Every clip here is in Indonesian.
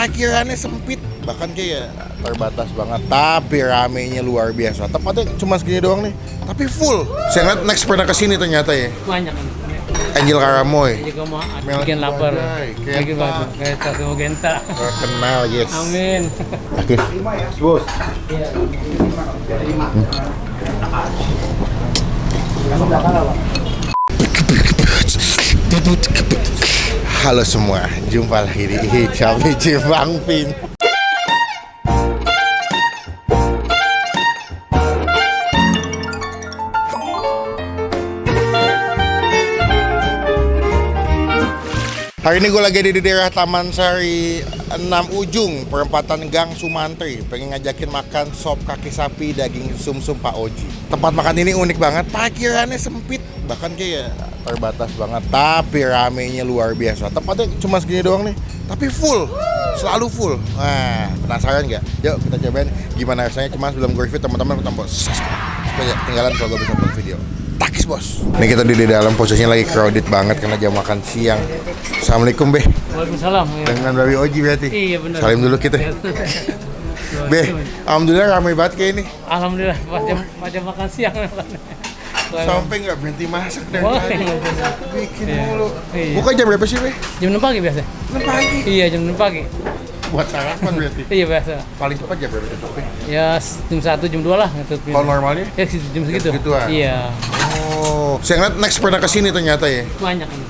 parkirannya sempit, bahkan kayak terbatas banget, tapi ramenya luar biasa. Tempatnya cuma segini doang nih, tapi full. Saya ngeliat next pernah kesini ternyata ya. Banyak kan. Angel Karamoy. Jadi kamu bikin lapar. Bikin batu. Kayak semua Genta. Kenal, yes. Amin. Oke, bos. Halo semua, jumpa lagi di Shopee Cibang Pin. Hari ini gue lagi di daerah Taman Sari 6 Ujung, perempatan Gang Sumantri. Pengen ngajakin makan sop kaki sapi daging sumsum Pak Oji. Tempat makan ini unik banget, parkirannya sempit, bahkan kayak terbatas banget, tapi ramenya luar biasa. Tempatnya cuma segini doang nih, tapi full, selalu full. Nah, penasaran nggak? Yuk kita cobain gimana rasanya. Cuma sebelum gue review, teman-teman tombol subscribe. Tinggalan kalau gue bisa buat video. Takis bos. Ini kita di dalam, posisinya lagi crowded banget karena jam makan siang. Assalamualaikum Beh. Waalaikumsalam. Dengan Babi Oji berarti. Iya benar. Salim dulu kita. Beh, alhamdulillah ramai banget kayak ini. Alhamdulillah pas jam makan siang. Sampai nggak berhenti masak dari Wah, tadi. iya, benar. Bikin Iya. mulu. Iya. Buka jam berapa sih Beh? Jam 6 pagi biasa. 6 pagi. Iya jam 6 pagi. Buat sarapan berarti. Iya biasa. Paling cepat jam berapa tutup Beh? Ya jam 1 jam 2 lah gitu. Kalau normalnya? Ya jam segitu. Segituan? Iya. Oh, saya ngeliat next pernah kesini ternyata ya. Banyak kan.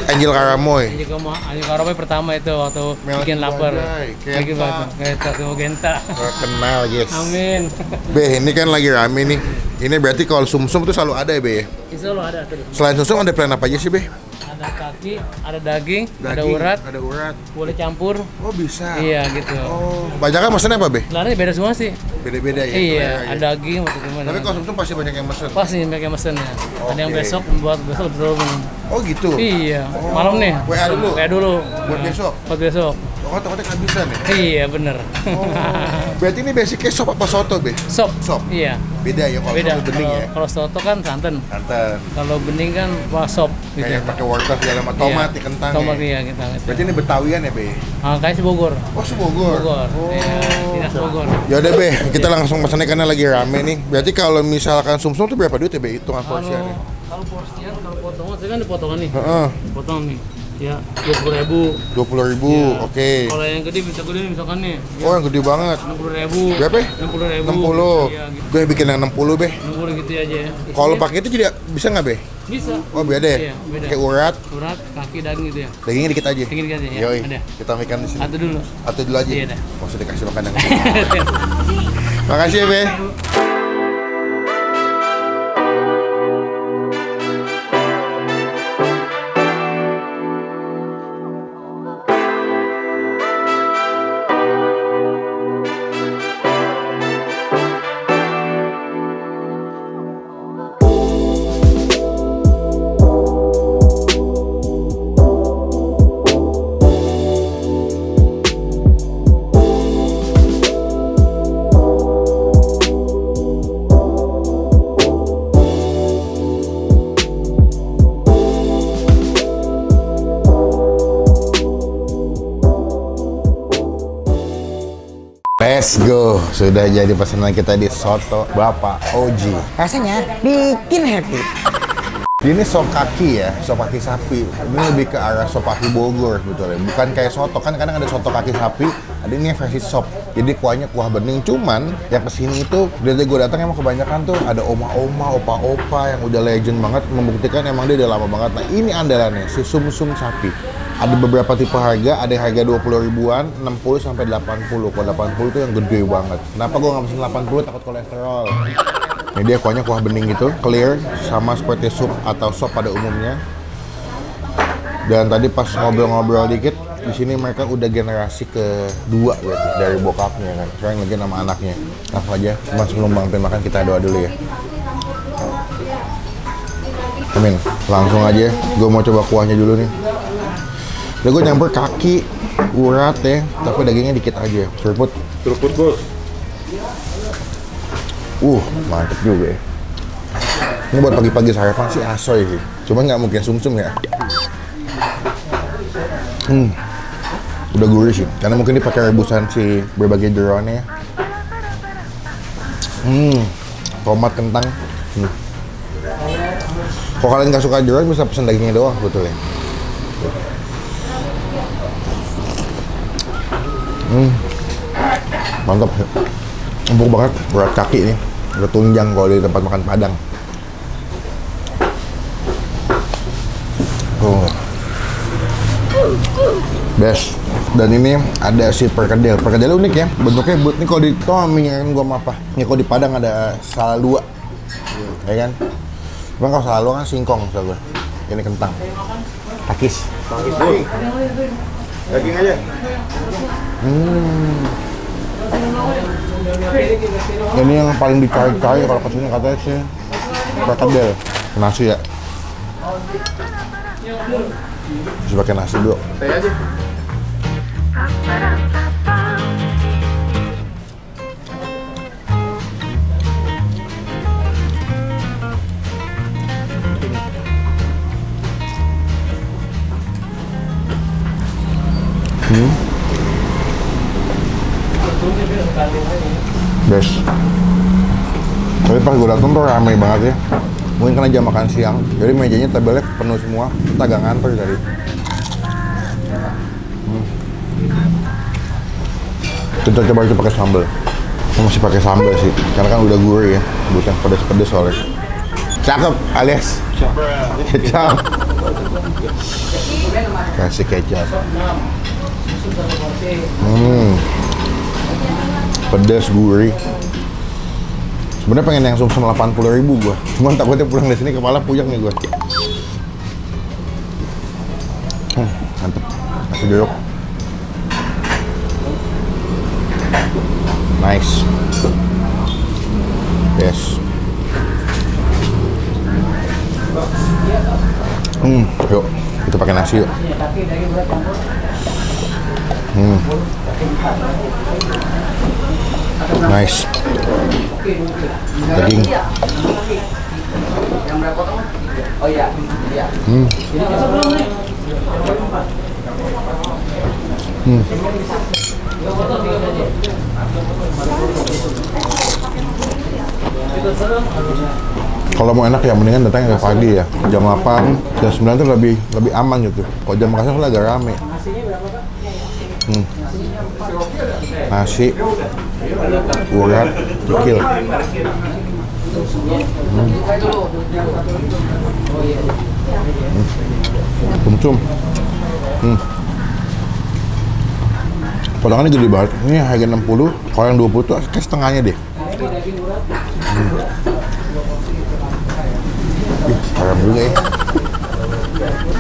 Angel Karamoy. Jadi kamu Angel Karamoy pertama itu waktu bikin lapar. Bikin batu. Kayak semua Genta. Kenal, yes. Amin. Beh, ini kan lagi rame nih. Ini berarti kalau sumsum itu selalu ada ya Beh? Insya Allah ada tuh. Selain sumsum ada plan apa aja sih Beh? Ada kaki, ada daging, ada urat, Ada urat. boleh campur. Oh bisa. Iya gitu. Oh, banyak kan mesennya apa Beh? Sebenarnya beda semua sih. Beda-beda ya? Iya, seleranya. ada daging waktu gimana. Tapi kalau sumsum pasti banyak yang mesen. Pas nih pakai mesennya. Ada yang Oke. besok buat besok dulu. Oh gitu? Iya, malam nih. WA dulu? WA dulu. Buat besok? Buat besok. Oh, takutnya kehabisan ya? Iya, bener. Oh, berarti ini basicnya sop apa soto Beh? Sop. Sop? Iya. Beda ya kalau Beda. sop bening ya? Kalau soto kan santan. Santan. Kalau bening kan wah sop gitu. Kayak pakai wortel segala macam, tomat, Iya. kentang Tomat ya? iya kita. Berarti ini Betawian ya Beh? Kayak si Bogor. Oh, Bogor. Bogor. Oh. Iya, dinas Bogor. Yaudah Beh, kita langsung pesannya karena lagi rame nih. Berarti kalau misalkan sumsum tuh berapa duit ya Beh? Hitungan porsiannya. Kalau porsian, kalau potongan, saya kan dipotongan nih. Heeh. Potong nih. Ya, 20.000. 20.000, Iya. oke. Kalau yang gede bisa gede misalkan nih. Oh, yang gede banget. 60.000. Berapa? 60.000. 60. Iya, gitu. Gue bikin yang 60 Beh. 60 gitu aja ya. Kalau pakai itu jadi bisa nggak Beh? Bisa. Oh beda ya? Iya, beda. Kayak urat, Urat, kaki, daging gitu ya. dagingnya dikit aja. Daging dikit aja ya. Yoi, Ada. kita makan di sini. Satu dulu. Satu dulu aja. Iya, dah. Mau sudah dikasih makan yang Makasih ya Beh. Let's go. Sudah jadi pesanan kita di Soto Bapak Oji. Rasanya bikin happy. Ini sop kaki ya, sop kaki sapi. Ini lebih ke arah sop kaki Bogor sebetulnya. Bukan kayak soto, kan kadang ada soto kaki sapi, ada ini yang versi sop. Jadi kuahnya kuah bening, cuman yang kesini itu dari gue datang emang kebanyakan tuh ada oma-oma, opa-opa yang udah legend banget, membuktikan emang dia udah lama banget. Nah ini andalannya, si sumsum sapi. Ada beberapa tipe harga, ada yang harga 20 ribuan, 60 sampai 80. Kalau 80 tuh yang gede banget. Kenapa gue nggak pesen 80? Takut kolesterol. Ini dia kuahnya kuah bening gitu, clear, sama seperti sup atau sop pada umumnya. Dan tadi pas ngobrol-ngobrol dikit, di sini mereka udah generasi kedua berarti dari bokapnya kan. Sekarang lagi nama anaknya. Langsung aja, mas sebelum bantuin makan kita doa dulu ya. Amin. Langsung aja, gue mau coba kuahnya dulu nih. Udah gue nyampur kaki, urat ya, tapi dagingnya dikit aja. Seruput. Seruput bos. Mantep juga ya. Ini buat pagi-pagi sarapan sih asoy sih. Cuman nggak mungkin sumsum ya. Udah gurih sih, karena mungkin dipakai rebusan si berbagai jeroannya ya. Tomat, kentang. Kalau kalian nggak suka jeroan bisa pesen dagingnya doang sebetulnya. Mantap. Empuk banget, berat kaki nih. Udah tunjang kalau di tempat makan Padang. Best. Dan ini ada si perkedel. Perkedel unik ya. Bentuknya but. Ini kalau di mengingatkan gua sama apa? Ini kalau di Padang ada salalua. Ya kan? Cuma kalau salalua kan singkong misalnya. Ini kentang. Takis. Daging aja. Ini yang paling dicari-cari kalau kesini katanya sih perkedel. Nasi ya. Bisa pakai nasi dulu. Teh aja. Best. Tapi pas gue datang tuh ramai banget ya. Mungkin karena jam makan siang, jadi mejanya tabelnya penuh semua. Kita agak nganter tadi. Kita coba itu pakai sambal. Saya masih pakai sambal sih, karena kan udah gurih ya, bukan pedes-pedes soalnya. Cakep, alias kecap. Kasih kecap. Pedas, gurih. Sebenarnya pengen yang sumsum 80.000 gua. Cuman takutnya pulang dari sini kepala puyeng nih gua. Mantep. Nasi jeruk. Nice. Yes. Yuk, kita pakai nasi yuk. Nice. Daging. Kalau mau enak ya mendingan datang ke pagi ya. Jam 8, jam 9 tuh lebih aman gitu. Kalau jam makan tuh agak rame. Nasi, urat, kikil. Sumsum. Potongannya gede banget. Ini harga 60. Kalau yang 20 tuh kayak setengahnya deh. Ih, haram juga ya.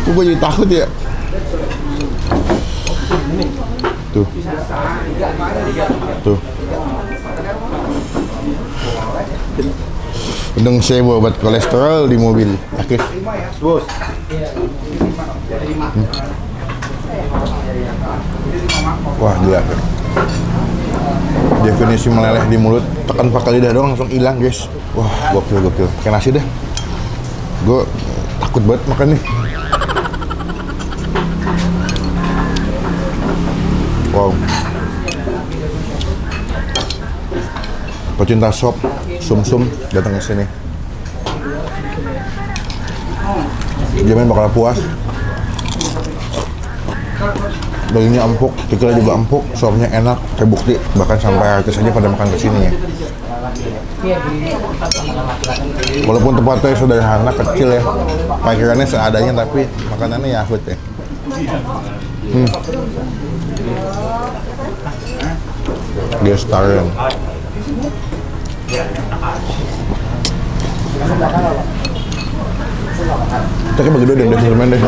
Kok gue jadi takut ya? Tuh. Tuh. Udang sebo buat kolesterol di mobil. Oke. Bos. Wah, gila. Definisi meleleh di mulut, tekan pakai lidah doang langsung hilang, guys. Wah, gokil. Kayak nasi dah. Gue takut banget makan nih. Wow. Pecinta sop, sumsum datang ke sini. Jamin bakal puas. Dagingnya empuk, kikilnya juga empuk, sopnya enak, terbukti. Bahkan sampai artis aja pada makan kesini ya. Walaupun tempatnya sederhana, kecil ya, parkirannya seadanya tapi makanannya yahut ya. Gestarian. Tapi begitu deh, semen deh.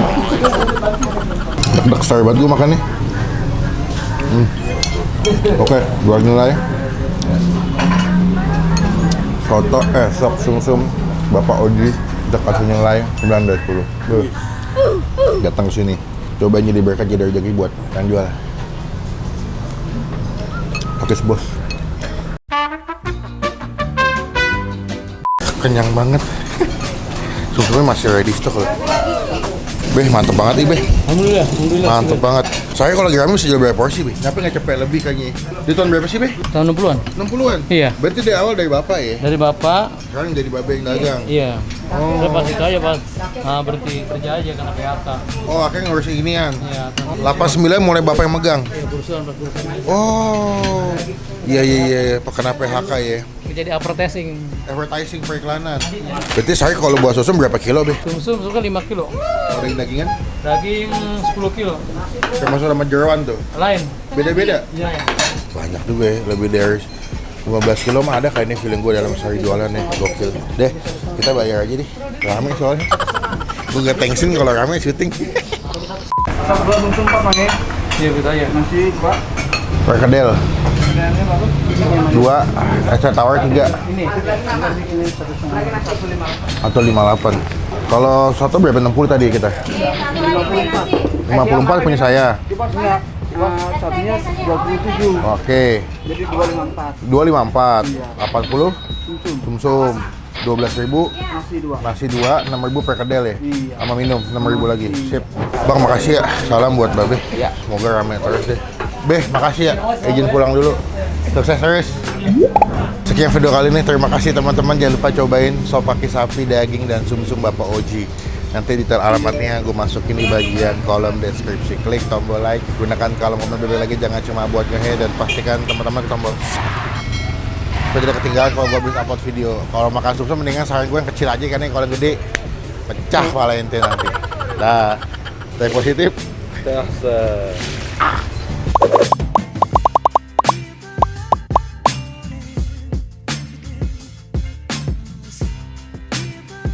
Dek star banget gue makannya. Oke, gua nilai. Soto, sop sumsum Bapak Oji, kita kasih nilai 9 dari 10. Datang ke sini. Coba jadi berkat, jadi rezeki buat yang jual. Oke, bos. Kenyang banget. Sumsumnya masih ready stock loh. Beh, mantep banget nih, Beh. Alhamdulillah. Mantep banget. Saya kalau lagi rame bisa jual berapa porsi, Beh? Tapi nggak cepet lebih kayaknya. Di tahun berapa sih, Beh? Tahun 60-an. 60-an? Iya. Berarti dari awal dari Bapak ya? Dari bapak. Sekarang jadi Babe yang dagang? Iya. Oh. Udah pas itu aja pas berhenti kerja aja karena PHK. Oh, akhirnya ngurusin ginian? Iya. 89 mulai Bapak yang megang? Iya, perusahaan. Oh. Iya. Kena PHK ya? Jadi advertising. Advertising periklanan. Berarti saya kalau buat sumsum berapa kilo, Beh? Sumsum suka 5 kilo. Kalau dagingan? Daging 10 kilo. Termasuk sama jeroan tuh? Lain. Beda-beda? Iya. Banyak juga ya, lebih dari 15 kilo mah ada kayaknya feeling gue dalam sehari jualan nih, gokil. Deh, kita bayar aja deh, rame soalnya. Gue gak tensin kalau rame syuting. Dua sumsum Pak pakai. Iya, betul ya. Nasi Pak. Perkedel, Kemudiannya bagus. 2, extra tower 3, Ini 1,5. atau 58. Kalau soto berapa? 60 tadi kita? 54 punya saya. Coba enggak. Satunya 27. Oke, Jadi 254. 254, Iya. 80, sumsum, 12.000, Nasi 2. nasi 2, 6.000 perkedel ya? Iya. Sama minum, 6.000 lagi. Sip. Bang, makasih ya. Salam buat Babe. Iya. Semoga rame terus deh. Beh, makasih ya. Izin pulang dulu. Sukses terus. Sekian video kali ini. Terima kasih teman-teman. Jangan lupa cobain sop kaki sapi, daging, dan sumsum Bapak Oji. Nanti detail alamatnya gue masukin di bagian kolom deskripsi. Klik tombol like. Gunakan kolom komentar lagi. Jangan cuma buat ngehe. Dan pastikan teman-teman tombol supaya tidak ketinggalan kalau gue bisa upload video. Kalau makan sumsum mendingan saran gue yang kecil aja, karena kalau yang gede pecah kepala ente nanti. Dah, stay positif. Dasar.